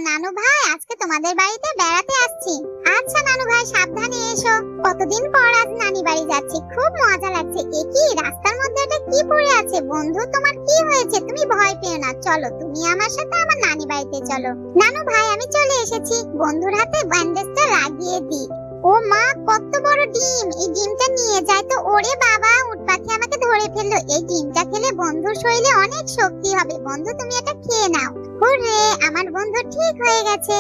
নানু ভাই আজকে তোমাদের বাড়িতে বেড়াতে আসছি। আচ্ছা নানু ভাই সাবধানে এসো। কতদিন পর আজ নানি বাড়ি যাচ্ছি, খুব মজা লাগছে। এ কি রাস্তার মধ্যে এটা কি পড়ে আছে? বন্ধু তোমার কি হয়েছে? তুমি ভয় পেও না, চলো তুমি আমার সাথে আমার নানি বাড়িতে চলো। নানু ভাই আমি চলে এসেছি, বন্ধুর হাতে ব্যান্ডেজটা লাগিয়ে দিই। ও মা কত বড় ডিম! এই ডিমটা নিয়ে যাই তো। ওরে বাবা, উট পাখি আমাকে ধরে ফেললো। এই ডিমটা খেলে বন্ধুর শরীরে অনেক শক্তি হবে। বন্ধু তুমি এটা খেয়ে নাও। হুররে, আমার বন্ধু ঠিক হয়ে গেছে।